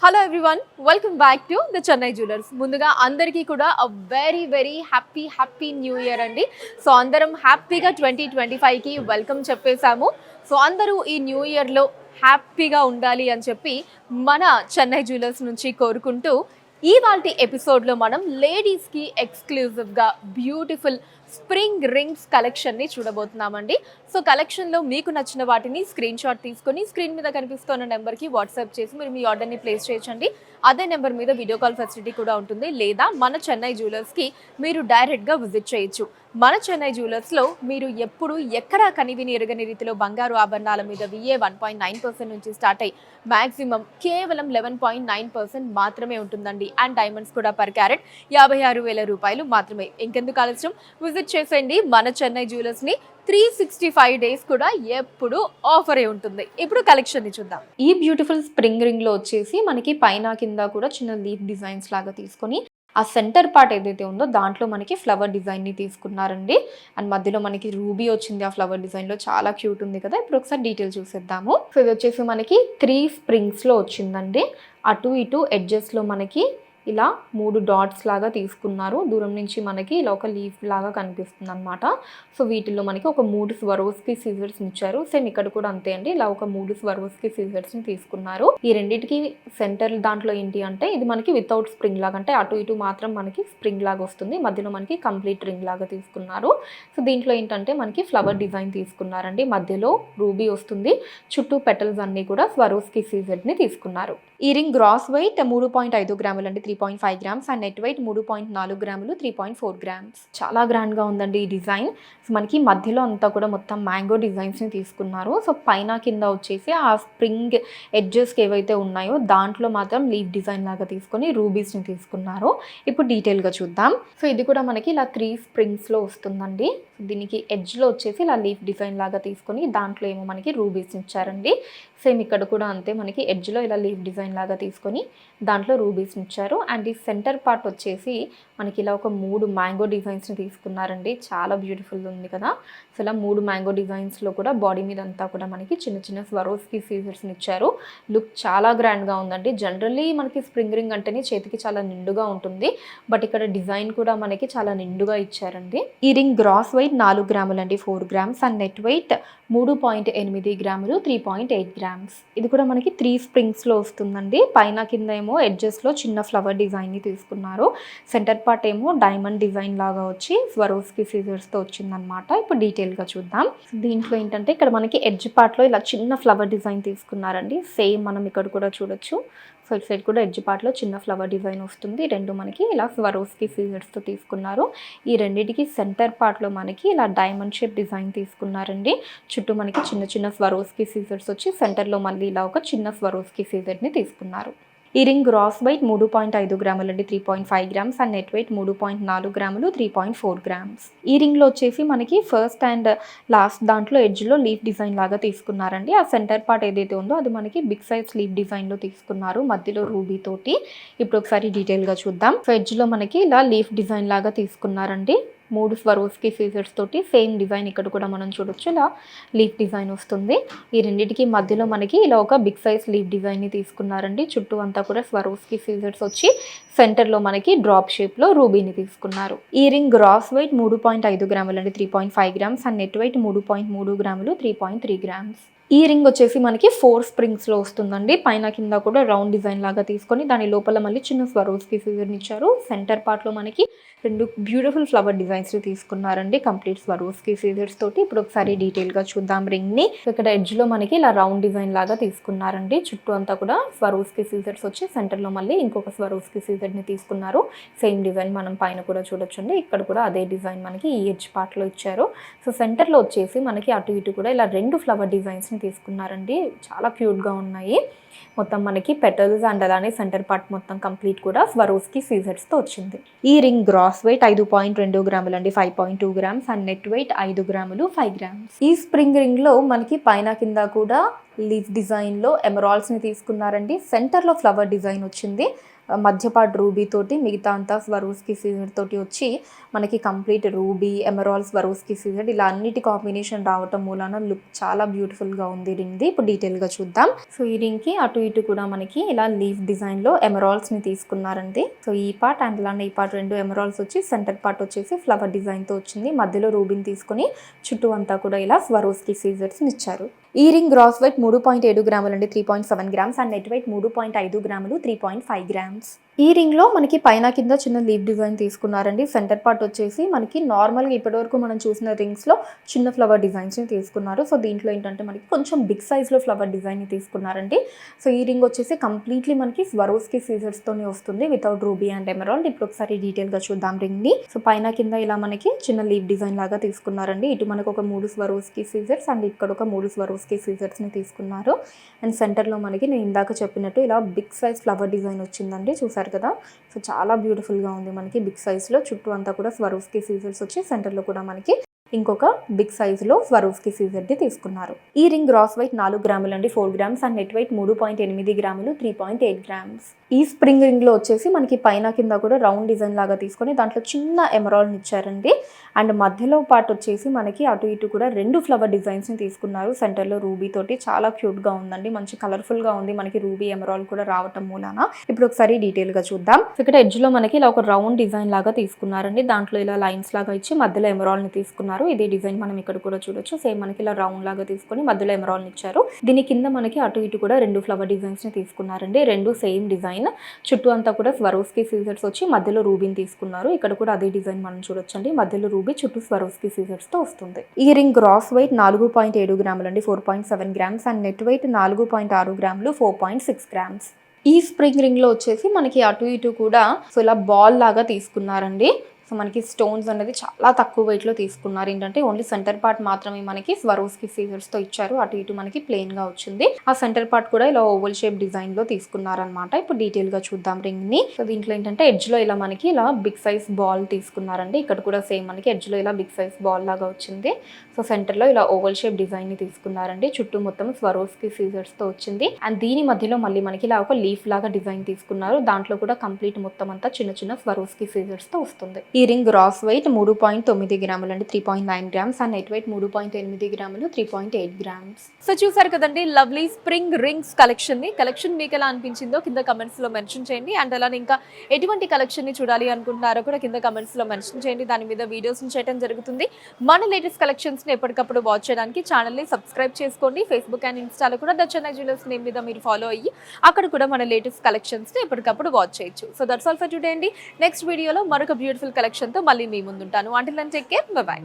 Hello everyone, welcome back to the Chennai jewellers. ముందుగా అందరికీ కూడా వెరీ హ్యాపీ న్యూ ఇయర్ అండి. సో అందరం హ్యాపీగా 2025కి వెల్కమ్ చెప్పేశాము. సో అందరూ ఈ న్యూ ఇయర్లో హ్యాపీగా ఉండాలి అని చెప్పి మన చెన్నై జ్యువెలర్స్ నుంచి కోరుకుంటూ ఇవాల్టి ఎపిసోడ్లో మనం లేడీస్కి ఎక్స్క్లూజివ్గా బ్యూటిఫుల్ స్ప్రింగ్ రింగ్స్ కలెక్షన్ని చూడబోతున్నామండి. సో కలెక్షన్లో మీకు నచ్చిన వాటిని స్క్రీన్ షాట్ తీసుకొని స్క్రీన్ మీద కనిపిస్తున్న నెంబర్కి వాట్సాప్ చేసి మీరు మీ ఆర్డర్ని ప్లేస్ చేయొచ్చండి. అదే నెంబర్ మీద వీడియో కాల్ ఫెసిలిటీ కూడా ఉంటుంది, లేదా మన చెన్నై జ్యువెలర్స్కి మీరు డైరెక్ట్గా విజిట్ చేయొచ్చు. మన చెన్నై జ్యువెలర్స్లో మీరు ఎప్పుడు ఎక్కడా కనివిని ఎరగని రీతిలో బంగారు ఆభరణాల మీద VA 1.9% నుంచి స్టార్ట్ అయ్యి మ్యాక్సిమం కేవలం 11.9% మాత్రమే ఉంటుందండి. అండ్ డైమండ్స్ కూడా పర్ క్యారెట్ 56,000 రూపాయలు మాత్రమే. ఇంకెందుకు ఆలస్యం, విజిట్ చేసేయండి మన చెన్నై జ్యువెలర్స్ని. 365 డేస్ కూడా ఎప్పుడు ఆఫరే ఉంటుంది. ఇప్పుడు కలెక్షన్ని చూద్దాం. ఈ బ్యూటిఫుల్ స్ప్రింగ్ రింగ్లో వచ్చేసి మనకి పైన కింద కూడా చిన్న లీఫ్ డిజైన్స్ లాగా తీసుకొని ఆ సెంటర్ పార్ట్ ఏదైతే ఉందో దాంట్లో మనకి ఫ్లవర్ డిజైన్ని తీసుకున్నారండి. అండ్ మధ్యలో మనకి రూబీ వచ్చింది ఆ ఫ్లవర్ డిజైన్లో, చాలా క్యూట్ ఉంది కదా. ఇప్పుడు ఒకసారి డీటెయిల్ చూసేద్దాము. సో ఇది వచ్చేసి మనకి 3 స్ప్రింగ్స్లో వచ్చిందండి. అటు ఇటు ఎడ్జెస్లో మనకి ఇలా 3 డాట్స్ లాగా తీసుకున్నారు. దూరం నుంచి మనకి ఇలా ఒక లీఫ్ లాగా కనిపిస్తుంది అనమాట. సో వీటిల్లో మనకి ఒక 3 స్వరోస్కి సీజర్స్ ఇచ్చారు. సేమ్ ఇక్కడ కూడా అంతే అండి, ఇలా ఒక 3 స్వరోస్కి సీజర్స్ని తీసుకున్నారు. ఈ రెండింటికి సెంటర్ దాంట్లో ఏంటి అంటే ఇది మనకి వితౌట్ స్ప్రింగ్ లాగా, అంటే అటు ఇటు మాత్రం మనకి స్ప్రింగ్ లాగా వస్తుంది, మధ్యలో మనకి కంప్లీట్ రింగ్ లాగా తీసుకున్నారు. సో దీంట్లో ఏంటంటే మనకి ఫ్లవర్ డిజైన్ తీసుకున్నారండి, మధ్యలో రూబీ వస్తుంది, చుట్టూ పెటల్స్ అన్నీ కూడా స్వరోస్కి సీజర్ని తీసుకున్నారు. ఈ రింగ్ గ్రాస్ వెయిట్ 3.5 గ్రాములు అండి, 3.5 గ్రామ్స్. అండ్ నెట్ వెయిట్ 3.4 గ్రాములు, 3.4 గ్రామ్స్. చాలా గ్రాండ్గా ఉందండి ఈ డిజైన్. సో మనకి మధ్యలో అంతా కూడా మొత్తం మ్యాంగో డిజైన్స్ని తీసుకున్నారు. సో పైన కింద వచ్చేసి ఆ స్ప్రింగ్ ఎడ్జెస్కి ఏవైతే ఉన్నాయో దాంట్లో మాత్రం లీఫ్ డిజైన్ లాగా తీసుకొని రూబీస్ని తీసుకున్నారు. ఇప్పుడు డీటెయిల్గా చూద్దాం. సో ఇది కూడా మనకి ఇలా 3 స్ప్రింగ్స్లో వస్తుందండి. దీనికి ఎడ్జ్లో వచ్చేసి ఇలా లీఫ్ డిజైన్ లాగా తీసుకొని దాంట్లో ఏమో మనకి రూబీస్ ఇచ్చారండి. సేమ్ ఇక్కడ కూడా అంతే, మనకి ఎడ్జ్లో ఇలా లీఫ్ డిజైన్ లాగా తీసుకొని దాంట్లో రూబీస్ ఇచ్చారు. అండ్ ఈ సెంటర్ పార్ట్ వచ్చేసి మనకి ఇలా ఒక 3 మ్యాంగో డిజైన్స్ని తీసుకున్నారండి. చాలా బ్యూటిఫుల్ ఉంది కదా. సో ఇలా 3 మ్యాంగో డిజైన్స్లో కూడా బాడీ మీద అంతా కూడా మనకి చిన్న చిన్న స్వరోస్కి సీజర్స్ని ఇచ్చారు. లుక్ చాలా గ్రాండ్గా ఉందండి. జనరల్లీ మనకి స్ప్రింగ్ రింగ్ అంటేనే చేతికి చాలా నిండుగా ఉంటుంది, బట్ ఇక్కడ డిజైన్ కూడా మనకి చాలా నిండుగా ఇచ్చారండి. ఈ రింగ్ గ్రాస్ వెయిట్ 4 గ్రాములు అండి, 4 గ్రామ్స్. అండ్ నెట్ వెయిట్ 3.8 గ్రాములు, 3.8 గ్రామ్స్. ఇది కూడా మనకి 3 స్ప్రింగ్స్లో వస్తుందండి. పైన కింద ఏమో ఎడ్జెస్లో చిన్న ఫ్లవర్ డిజైన్ని తీసుకున్నారు. సెంటర్ పార్ట్ ఏమో డైమండ్ డిజైన్ లాగా వచ్చి స్వరోస్కి సీజర్స్తో వచ్చిందనమాట. ఇప్పుడు డీటెయిల్గా చూద్దాం. దీంట్లో ఏంటంటే ఇక్కడ మనకి ఎడ్జ్ పార్ట్లో ఇలా చిన్న ఫ్లవర్ డిజైన్ తీసుకున్నారండి. సేమ్ మనం ఇక్కడ కూడా చూడొచ్చు. సో ఇటు సైడ్ కూడా ఎడ్జ్ పార్ట్లో చిన్న ఫ్లవర్ డిజైన్ వస్తుంది. రెండు మనకి ఇలా స్వరోస్కి సీజర్స్తో తీసుకున్నారు. ఈ రెండింటికి సెంటర్ పార్ట్లో మనకి ఇలా డైమండ్ షేప్ డిజైన్ తీసుకున్నారండి. చుట్టూ మనకి చిన్న చిన్న స్వరోస్కి సీజర్స్ వచ్చి సెంటర్లో మళ్ళీ ఇలా ఒక చిన్న స్వరోస్కి సీజర్ని తీసుకున్నారు. ఈ రింగ్ గ్రాస్ వెయిట్ 3.5 గ్రాములు అండి, 3.5 గ్రామ్స్. అండ్ నెట్ వెయిట్ 3.4 గ్రాములు, 3.4 గ్రామ్స్. ఈ రింగ్లో వచ్చేసి మనకి ఫస్ట్ అండ్ లాస్ట్ దాంట్లో ఎడ్జ్లో లీఫ్ డిజైన్ లాగా తీసుకున్నారండి. ఆ సెంటర్ పార్ట్ ఏదైతే ఉందో అది మనకి బిగ్ సైజ్ లీఫ్ డిజైన్లో తీసుకున్నారు, మధ్యలో రూబీ తోటి. ఇప్పుడు ఒకసారి డీటెయిల్గా చూద్దాం. సో ఎడ్జ్లో మనకి ఇలా లీఫ్ డిజైన్ లాగా తీసుకున్నారండి. 3 స్వరోస్కి సీజర్స్ తోటి సేమ్ డిజైన్ ఇక్కడ కూడా మనం చూడొచ్చు, ఇలా లీఫ్ డిజైన్ వస్తుంది. ఈ రెండింటికి మధ్యలో మనకి ఇలా ఒక బిగ్ సైజ్ లీఫ్ డిజైన్ని తీసుకున్నారండి. చుట్టూ అంతా కూడా స్వరోస్కి సీజర్స్ వచ్చి సెంటర్లో మనకి డ్రాప్ షేప్లో రూబీని తీసుకున్నారు. ఈ రింగ్ గ్రాస్ వెయిట్ 3.5 గ్రాములు అండి, 3.5 గ్రామ్స్. అండ్ నెట్ వెయిట్ 3.3 గ్రాములు, 3.3 గ్రామ్స్. ఈ రింగ్ వచ్చేసి మనకి 4 స్ప్రింగ్స్లో వస్తుందండి. పైన కింద కూడా రౌండ్ డిజైన్ లాగా తీసుకొని దాని లోపల మళ్ళీ చిన్న స్వరోస్కి సీజర్ని ఇచ్చారు. సెంటర్ పార్ట్లో మనకి 2 బ్యూటిఫుల్ ఫ్లవర్ డిజైన్స్ని తీసుకున్నారండి, కంప్లీట్ స్వరోస్కి సీజర్స్ తోటి. ఇప్పుడు ఒకసారి డీటెయిల్గా చూద్దాం రింగ్ని. ఇక్కడ ఎడ్జ్లో మనకి ఇలా రౌండ్ డిజైన్ లాగా తీసుకున్నారండి. చుట్టూ అంతా కూడా స్వరోస్కి సీజర్స్ వచ్చి సెంటర్లో మళ్ళీ ఇంకొక స్వరోస్కి సీజర్ని తీసుకున్నారు. సేమ్ డిజైన్ మనం పైన కూడా చూడొచ్చండి. ఇక్కడ కూడా అదే డిజైన్ మనకి ఈ ఎడ్జ్ పార్ట్లో ఇచ్చారు. సో సెంటర్లో వచ్చేసి మనకి అటు ఇటు కూడా ఇలా 2 ఫ్లవర్ డిజైన్స్ తీసుకున్నారండి. చాలా క్యూట్గా ఉన్నాయి. మొత్తం మనకి పెటల్స్ అండ్ అలానే సెంటర్ పార్ట్ మొత్తం కంప్లీట్ కూడా స్వరోస్కి సీజర్స్తో వచ్చింది. ఈ రింగ్ గ్రాస్ వెయిట్ 5.2 గ్రాములు అండి, 5.2 గ్రామ్స్. అండ్ నెట్ వెయిట్ 5 గ్రాములు, 5 గ్రామ్స్. ఈ స్ప్రింగ్ రింగ్లో మనకి పైన కింద కూడా లీఫ్ డిజైన్లో ఎమరాల్డ్స్ని తీసుకున్నారండి. సెంటర్లో ఫ్లవర్ డిజైన్ వచ్చింది. మధ్యపాటు రూబీ తోటి, మిగతా అంతా స్వరోస్కి సీజర్ తోటి వచ్చి మనకి కంప్లీట్ రూబీ, ఎమరాల్డ్, స్వరోస్కి సీజర్ ఇలా అన్నిటి కాంబినేషన్ రావటం మూలాన లుక్ చాలా బ్యూటిఫుల్గా ఉంది రింగ్ది. ఇప్పుడు డీటెయిల్గా చూద్దాం. సో ఈ రింగ్కి అటు ఇటు కూడా మనకి ఇలా లీఫ్ డిజైన్లో ఎమరాల్డ్స్ని తీసుకున్నారండి. సో ఈ పార్ట్ అండ్ అలానే ఈ పార్ట్ రెండు ఎమరాల్డ్స్ వచ్చి, సెంటర్ పార్ట్ వచ్చేసి ఫ్లవర్ డిజైన్తో వచ్చింది. మధ్యలో రూబీని తీసుకుని చుట్టూ అంతా కూడా ఇలా స్వరోస్కి సీజర్స్ని ఇచ్చారు. ఈ రింగ్ గ్రాస్ వెయిట్ 3.7 గ్రాములు అండి, 3.7 గ్రామ్స్, అండ్ నెట్ వెయిట్ 3.5 గ్రాములు, 3.5 గ్రామ్స్. ఈ రింగ్లో మనకి పైన కింద చిన్న లీఫ్ డిజైన్ తీసుకున్నారండి. సెంటర్ పార్ట్ వచ్చేసి మనకి నార్మల్గా ఇప్పటివరకు మనం చూసిన రింగ్స్లో చిన్న ఫ్లవర్ డిజైన్స్ని తీసుకున్నారు. సో దీంట్లో ఏంటంటే మనకి కొంచెం బిగ్ సైజ్లో ఫ్లవర్ డిజైన్ని తీసుకున్నారండి. సో ఈ రింగ్ వచ్చేసి కంప్లీట్లీ మనకి స్వరోస్కి సీజర్స్తోనే వస్తుంది, వితౌట్ రూబీ అండ్ ఎమరాల్డ్. ఇప్పుడు ఒకసారి డీటెయిల్గా చూద్దాం రింగ్ని. సో పైన కింద ఇలా మనకి చిన్న లీఫ్ డిజైన్ లాగా తీసుకున్నారండి. ఇటు మనకు ఒక 3 స్వరోస్కి సీజర్స్ అండ్ ఇక్కడ ఒక 3 స్వరోస్కి సీజర్స్ని తీసుకున్నారు. అండ్ సెంటర్లో మనకి నేను ఇందాక చెప్పినట్టు ఇలా బిగ్ సైజ్ ఫ్లవర్ డిజైన్ వచ్చిందండి, చూసారు కదా. సో చాలా బ్యూటిఫుల్గా ఉంది మనకి బిగ్ సైజ్లో. చుట్టూ అంతా కూడా స్వరోస్కి సీజర్స్ వచ్చి సెంటర్లో కూడా మనకి ఇంకొక బిగ్ సైజులో స్వరోస్కి సీజర్ది తీసుకున్నారు. ఈ రింగ్ గ్రాస్ వెయిట్ 4 గ్రాములు అండి, 4 గ్రామ్స్, అండ్ నెట్ వెయిట్ 3.8 గ్రాములు, 3.8 గ్రామ్స్. ఈ స్ప్రింగ్ రింగ్లో వచ్చేసి మనకి పైన కింద కూడా రౌండ్ డిజైన్ లాగా తీసుకొని దాంట్లో చిన్న ఎమరాల్డ్ని ఇచ్చారండి. అండ్ మధ్యలో పార్ట్ వచ్చేసి మనకి అటు ఇటు కూడా 2 ఫ్లవర్ డిజైన్స్ని తీసుకున్నారు. సెంటర్లో రూబీ తోటి చాలా క్యూట్గా ఉందండి, మంచి కలర్ఫుల్గా ఉంది మనకి రూబీ ఎమరాల్డ్ కూడా రావటం మూలాన. ఇప్పుడు ఒకసారి డీటెయిల్గా చూద్దాం. ఇక్కడ ఎడ్జ్లో మనకి ఇలా ఒక రౌండ్ డిజైన్ లాగా తీసుకున్నారండి. దాంట్లో ఇలా లైన్స్ లాగా ఇచ్చి మధ్యలో ఎమరాల్డ్ని తీసుకున్నారు. ఇదే డిజైన్ మనం ఇక్కడ కూడా చూడొచ్చు. సేమ్ మనకి ఇలా రౌండ్ లాగా తీసుకొని మధ్యలో ఎమరాల్డ్ని ఇచ్చారు. దీని కింద మనకి అటు ఇటు కూడా 2 ఫ్లవర్ డిజైన్స్ని తీసుకున్నారండి. 2 సేమ్ డిజైన్. చుట్టూ అంతా కూడా స్వరోస్కి సీజర్స్ వచ్చి మధ్యలో రూబీని తీసుకున్నారు. ఇక్కడ కూడా అదే డిజైన్ మనం చూడొచ్చండి. మధ్యలో రూబీ, చుట్టూ స్వరోస్కి సీజర్స్తో వస్తుంది. ఈ రింగ్ గ్రాస్ వెయిట్ 4.7 గ్రాములు అండి, 4.7 గ్రామ్స్, అండ్ నెట్ వెయిట్ 4.6 గ్రాములు, 4.6 గ్రామ్స్. ఈ స్ప్రింగ్ రింగ్లో వచ్చేసి మనకి అటు ఇటు కూడా సో ఇలా బాల్ లాగా తీసుకున్నారండి. సో మనకి స్టోన్స్ అనేది చాలా తక్కువ వెయిట్లో తీసుకున్నారు. ఏంటంటే ఓన్లీ సెంటర్ పార్ట్ మాత్రమే మనకి స్వరోస్కి సీజర్స్తో ఇచ్చారు. అటు ఇటు మనకి ప్లెయిన్గా వచ్చింది. ఆ సెంటర్ పార్ట్ కూడా ఇలా ఓవల్ షేప్ డిజైన్లో తీసుకున్నారనమాట. ఇప్పుడు డీటెయిల్గా చూద్దాం రింగ్ని. సో దీంట్లో ఏంటంటే ఎడ్జ్లో ఇలా మనకి ఇలా బిగ్ సైజ్ బాల్ తీసుకున్నారండి. ఇక్కడ కూడా సేమ్ మనకి ఎడ్జ్లో ఇలా బిగ్ సైజ్ బాల్ లాగా వచ్చింది. సో సెంటర్లో ఇలా ఓవల్ షేప్ డిజైన్ని తీసుకున్నారండి. చుట్టూ మొత్తం స్వరోస్కి సీజర్స్తో వచ్చింది. అండ్ దీని మధ్యలో మళ్ళీ మనకి ఇలా ఒక లీఫ్ లాగా డిజైన్ తీసుకున్నారు. దాంట్లో కూడా కంప్లీట్ మొత్తం అంతా చిన్న చిన్న స్వరోస్కి సీజర్స్తో వస్తుంది. ఈ రింగ్ గ్రాస్ వెయిట్ 3.9 గ్రాములు అండి, 3.9 గ్రామ్స్, అండ్ నెట్ వెయిట్ 3.8 గ్రాములు, 3.8 గ్రామ్స్. సో చూసారు కదండి లవ్లీ స్ప్రింగ్ రింగ్స్ కలెక్షన్ మీకు ఎలా అనిపించిందో కింద కమెంట్స్ లో మెన్షన్ చేయండి. అండ్ అలానే ఇంకా ఎటువంటి కలెక్షన్ ని చూడాలి అనుకుంటున్నారో కూడా కింద కమెంట్స్ లో మెన్షన్ చేయండి. దాని మీద వీడియోస్ చేయడం జరుగుతుంది. మన లేటెస్ట్ కలెక్షన్స్ ని ఎప్పటికప్పుడు వాచ్ చేయడానికి ఛానల్ ని సబ్స్క్రైబ్ చేసుకోండి. ఫేస్బుక్ అండ్ ఇన్స్టాలో కూడా ద చెన్నై జ్యువెలర్స్ నేమ్ మీద మీరు ఫాలో అయ్యి అక్కడ కూడా మన లేటెస్ట్ కలెక్షన్స్ ని ఎప్పటికప్పుడు వాచ్ చేయొచ్చు. So that's all for today అండి. నెక్స్ట్ వీడియోలో మరొక బ్యూటిఫుల్ కలెక్షన్ తో మళ్ళీ మీ ముందుంటాను. Until then take care, bye by.